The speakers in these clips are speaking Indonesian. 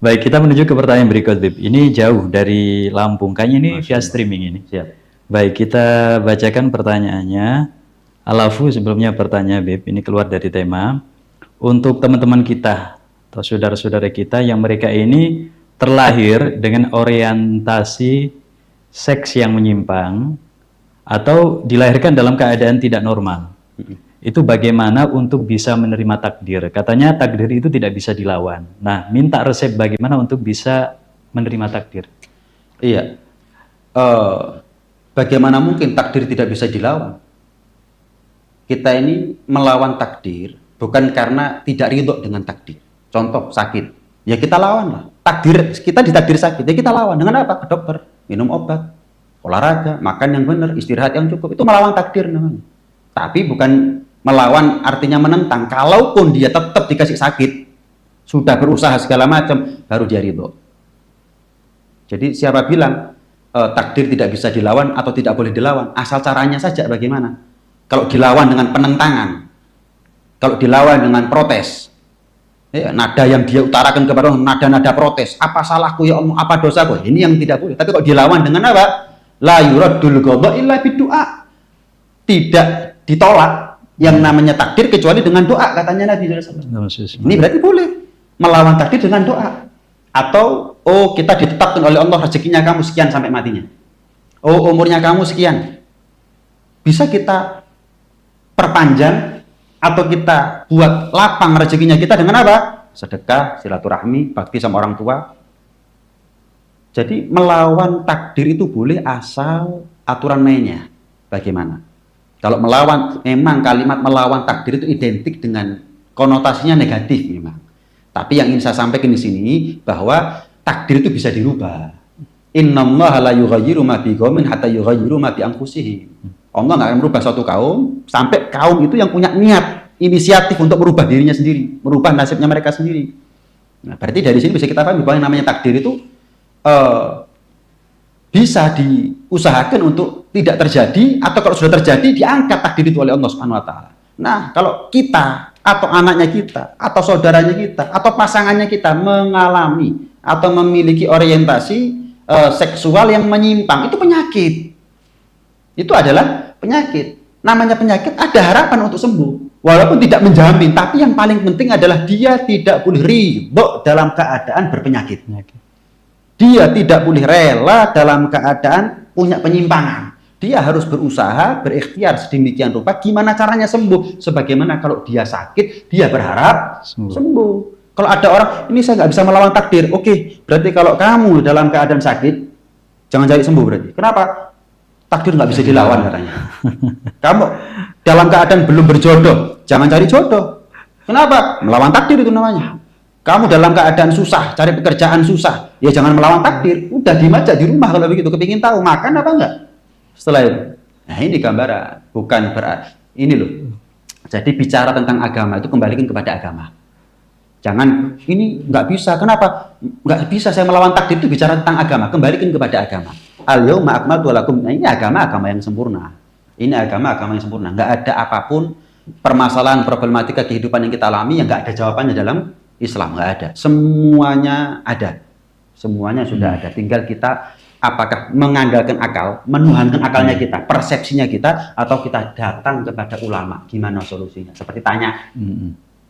Baik, kita menuju ke pertanyaan berikut, Bib. Ini jauh dari Lampung, kayaknya ini via streaming ini. Siap. Baik, kita bacakan pertanyaannya. Alafu sebelumnya pertanyaan, Bib. Ini keluar dari tema. Untuk teman-teman kita atau saudara-saudara kita yang mereka ini terlahir dengan orientasi seks yang menyimpang atau dilahirkan dalam keadaan tidak normal. Itu bagaimana untuk bisa menerima takdir? Katanya takdir itu tidak bisa dilawan. Nah, minta resep bagaimana untuk bisa menerima takdir. Iya. Bagaimana mungkin takdir tidak bisa dilawan? Kita ini melawan takdir bukan karena tidak ridho dengan takdir. Contoh sakit, ya kita lawan lah. Takdir kita ditakdir sakit, ya kita lawan. Dengan apa? Ke dokter, minum obat, olahraga, makan yang benar, istirahat yang cukup. Itu melawan takdir namanya. Tapi bukan melawan artinya menentang. Kalaupun dia tetap dikasih sakit, sudah berusaha segala macam, baru dia ridho. Jadi siapa bilang takdir tidak bisa dilawan atau tidak boleh dilawan? Asal caranya saja bagaimana. Kalau dilawan dengan penentangan, kalau dilawan dengan protes, ya, nada yang dia utarakan kepada Allah, nada-nada protes, apa salahku ya Allah, apa dosaku, ini yang tidak boleh. Tapi kalau dilawan dengan apa? La yuraddul qada illa bidu'a. Tidak ditolak yang namanya takdir kecuali dengan doa, katanya Nabi SAW. Ini berarti boleh melawan takdir dengan doa. Atau kita ditetapkan oleh Allah rezekinya kamu sekian sampai matinya. Umurnya kamu sekian. Bisa kita perpanjang atau kita buat lapang rezekinya kita dengan apa? Sedekah, silaturahmi, bakti sama orang tua. Jadi melawan takdir itu boleh asal aturan mainnya bagaimana. Kalau melawan, memang kalimat melawan takdir itu identik dengan konotasinya negatif memang. Tapi yang ingin saya sampaikan di sini bahwa takdir itu bisa dirubah. Innallaha la yughayyiru ma biqaumin hatta yughayyiru ma bi anfusihim. Allah nggak akan merubah suatu kaum sampai kaum itu yang punya niat, inisiatif untuk merubah dirinya sendiri, merubah nasibnya mereka sendiri. Nah, berarti dari sini bisa kita pahami bahwa yang namanya takdir itu bisa diusahakan untuk tidak terjadi, atau kalau sudah terjadi diangkat takdir itu oleh Allah Subhanahu wa taala. Nah, kalau kita atau anaknya kita atau saudaranya kita atau pasangannya kita mengalami atau memiliki orientasi seksual yang menyimpang, itu penyakit. Itu adalah penyakit. Namanya penyakit, ada harapan untuk sembuh. Walaupun tidak menjamin, tapi yang paling penting adalah dia tidak boleh ridho dalam keadaan berpenyakit. Dia tidak boleh rela dalam keadaan punya penyimpangan. Dia harus berusaha, berikhtiar sedemikian rupa gimana caranya sembuh. Sebagaimana kalau dia sakit, dia berharap sembuh. Kalau ada orang, ini saya nggak bisa melawan takdir. Oke, berarti kalau kamu dalam keadaan sakit, jangan cari sembuh berarti. Kenapa? Takdir nggak bisa dilawan katanya. Kamu dalam keadaan belum berjodoh, jangan cari jodoh. Kenapa? Melawan takdir itu namanya. Kamu dalam keadaan susah, cari pekerjaan susah, ya jangan melawan takdir. Udah diem aja di rumah kalau begitu. Kepingin tahu makan apa enggak? Setelah itu, nah ini gambaran, bukan ini loh. Jadi bicara tentang agama itu kembalikan kepada agama. Jangan ini nggak bisa. Kenapa? Nggak bisa saya melawan takdir itu bicara tentang agama. Kembalikan kepada agama. Al-yauma akmaltu lakum. Nah, ini agama yang sempurna. Ini agama yang sempurna. Nggak ada apapun permasalahan problematika kehidupan yang kita alami yang nggak ada jawabannya dalam Islam, nggak ada. Semuanya ada. Semuanya sudah ada. Tinggal kita apakah mengandalkan akal, menuhankan akalnya kita, persepsinya kita, atau kita datang kepada ulama. Gimana solusinya? Seperti tanya.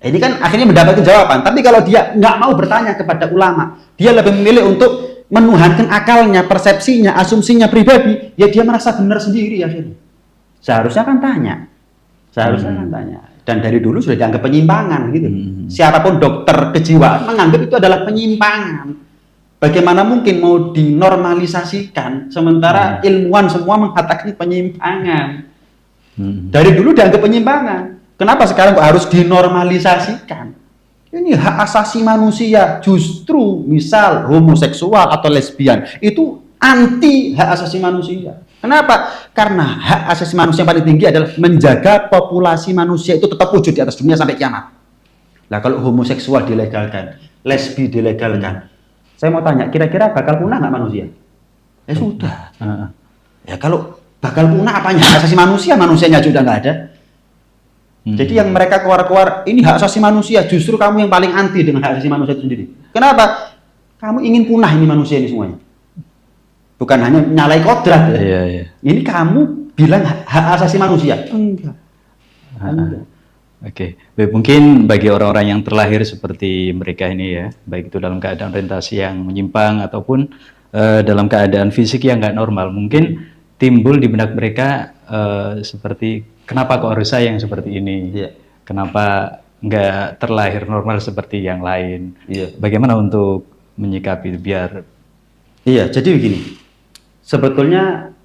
Ini kan akhirnya mendapatkan jawaban. Tapi kalau dia nggak mau bertanya kepada ulama, dia lebih memilih untuk menuhankan akalnya, persepsinya, asumsinya pribadi, ya dia merasa benar sendiri akhirnya. Seharusnya kan tanya. Seharusnya kan tanya. Dan dari dulu sudah dianggap penyimpangan gitu. Siapapun dokter kejiwaan menganggap itu adalah penyimpangan. Bagaimana mungkin mau dinormalisasikan sementara ilmuwan semua mengatakan penyimpangan. Dari dulu dianggap penyimpangan. Kenapa sekarang kok harus dinormalisasikan? Ini hak asasi manusia. Justru misal homoseksual atau lesbian itu anti hak asasi manusia. Kenapa? Karena hak asasi manusia yang paling tinggi adalah menjaga populasi manusia itu tetap wujud di atas dunia sampai kiamat. Nah, kalau homoseksual dilegalkan, lesbi dilegalkan, saya mau tanya, kira-kira bakal punah nggak manusia? Ya sudah. Ya kalau bakal punah apanya? Hak asasi manusia, manusianya sudah nggak ada. Jadi yang mereka keluar-keluar, ini hak asasi manusia, justru kamu yang paling anti dengan hak asasi manusia itu sendiri. Kenapa? Kamu ingin punah ini manusia ini semuanya. Bukan hanya nyalai kodrat ya. Iya, iya. Ini kamu bilang hak asasi manusia. Enggak. Enggak. Oke, Baik, mungkin bagi orang-orang yang terlahir seperti mereka ini ya, baik itu dalam keadaan orientasi yang menyimpang ataupun dalam keadaan fisik yang nggak normal, mungkin timbul di benak mereka seperti kenapa kok harus saya yang seperti ini? Iya. Kenapa nggak terlahir normal seperti yang lain? Iya. Bagaimana untuk menyikapi itu biar Iya, jadi begini. Sebetulnya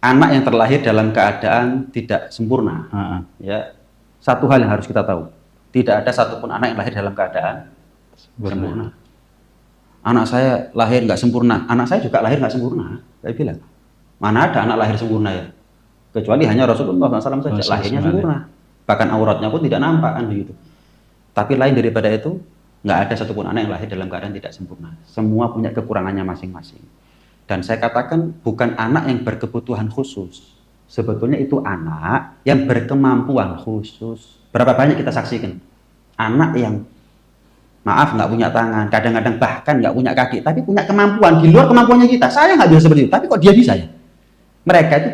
anak yang terlahir dalam keadaan tidak sempurna, ya, satu hal yang harus kita tahu, tidak ada satupun anak yang lahir dalam keadaan sempurna. Anak saya lahir nggak sempurna, anak saya juga lahir nggak sempurna. Saya bilang, mana ada anak lahir sempurna ya? Kecuali hanya Rasulullah SAW saja lahirnya sempurna, bahkan auratnya pun tidak nampak kan begitu. Tapi lain daripada itu, nggak ada satupun anak yang lahir dalam keadaan tidak sempurna. Semua punya kekurangannya masing-masing. Dan saya katakan bukan anak yang berkebutuhan khusus. Sebetulnya itu anak yang berkemampuan khusus. Berapa banyak kita saksikan anak yang maaf nggak punya tangan, kadang-kadang bahkan nggak punya kaki, tapi punya kemampuan di luar kemampuannya kita. Saya nggak bisa seperti itu, tapi kok dia bisa ya? Mereka itu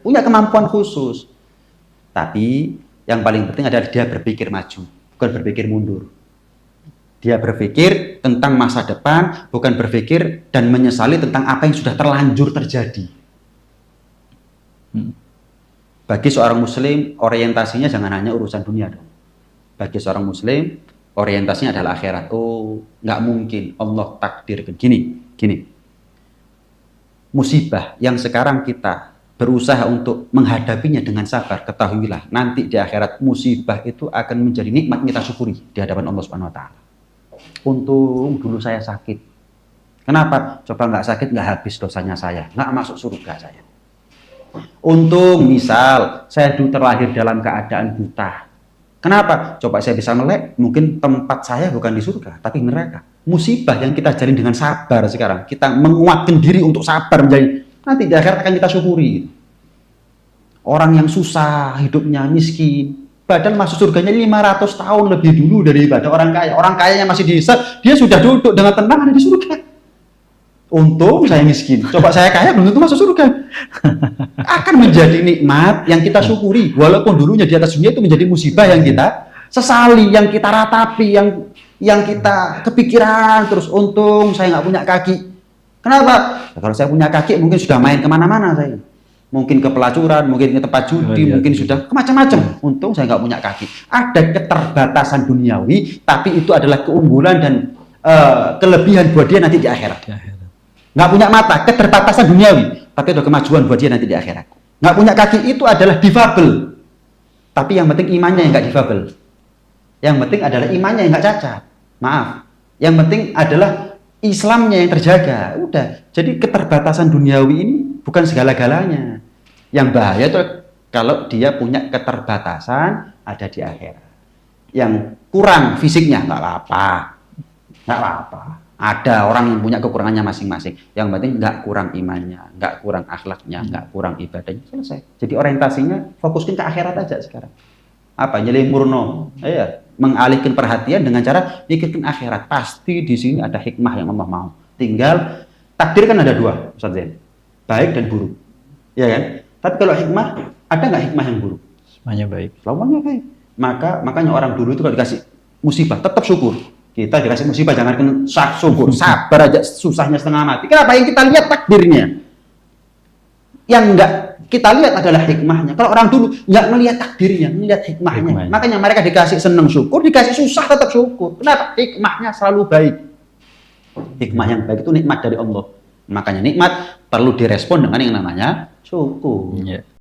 punya kemampuan khusus. Tapi yang paling penting adalah dia berpikir maju, bukan berpikir mundur. Dia berpikir tentang masa depan, bukan berpikir dan menyesali tentang apa yang sudah terlanjur terjadi. Bagi seorang muslim, orientasinya jangan hanya urusan dunia dong. Bagi seorang muslim, orientasinya adalah akhirat. Oh, nggak mungkin Allah takdirkan. Gini. Musibah yang sekarang kita berusaha untuk menghadapinya dengan sabar, ketahuilah, nanti di akhirat musibah itu akan menjadi nikmat kita syukuri di hadapan Allah Subhanahu wa taala. Untung dulu saya sakit. Kenapa? Coba nggak sakit nggak habis dosanya saya, nggak masuk surga saya. Untung misal saya dulu terlahir dalam keadaan buta. Kenapa? Coba saya bisa melek, mungkin tempat saya bukan di surga, tapi neraka. Musibah yang kita jalin dengan sabar sekarang, kita menguatkan diri untuk sabar menjadi nanti di akhirat akan kita syukuri. Orang yang susah hidupnya, miskin, padahal masuk surganya 500 tahun lebih dulu daripada orang kaya. Orang kayanya masih dia sudah duduk dengan tenang ada di surga. Untung saya miskin. Coba saya kaya belum tentu masuk surga. Akan menjadi nikmat yang kita syukuri. Walaupun dulunya di atas dunia itu menjadi musibah yang kita sesali, yang kita ratapi, yang kita kepikiran terus. Untung saya nggak punya kaki. Kenapa? Ya, kalau saya punya kaki mungkin sudah main kemana-mana saya. Mungkin ke pelacuran, mungkin ke tempat judi, mungkin sudah ke macam-macam. Untung saya nggak punya kaki. Ada keterbatasan duniawi, tapi itu adalah keunggulan dan kelebihan buat dia nanti di akhirat. Nggak punya mata, keterbatasan duniawi, tapi ada kemajuan buat dia nanti di akhirat. Nggak punya kaki itu adalah difabel, tapi yang penting imannya yang nggak difabel. Yang penting adalah imannya yang nggak cacat. Maaf, yang penting adalah Islamnya yang terjaga. Udah, jadi keterbatasan duniawi ini bukan segala-galanya. Yang bahaya itu kalau dia punya keterbatasan ada di akhirat. Yang kurang fisiknya nggak apa-apa. Ada orang yang punya kekurangannya masing-masing. Yang penting nggak kurang imannya, nggak kurang akhlaknya, nggak kurang ibadahnya. Selesai. Jadi orientasinya fokuskan ke akhirat aja sekarang. Apa? Nyelih murno. Iya. Mengalihkan perhatian dengan cara mikirkan akhirat. Pasti di sini ada hikmah yang Allah mau. Tinggal takdir kan ada dua, Ustaz Zain. Baik dan buruk. Ya kan? Tapi kalau hikmah, ada nggak hikmah yang buruk? semuanya baik? Semuanya baik. Makanya orang dulu itu kalau dikasih musibah tetap syukur. Kita dikasih musibah jangan kena syukur, sabar aja susahnya setengah mati. Kenapa? Yang kita lihat takdirnya. Yang enggak kita lihat adalah hikmahnya. Kalau orang dulu nggak melihat takdirnya, melihat hikmahnya. Makanya mereka dikasih senang syukur, dikasih susah tetap syukur. Kenapa? Hikmahnya selalu baik. Hikmah yang baik itu nikmat dari Allah. Makanya nikmat perlu direspon dengan yang namanya syukur.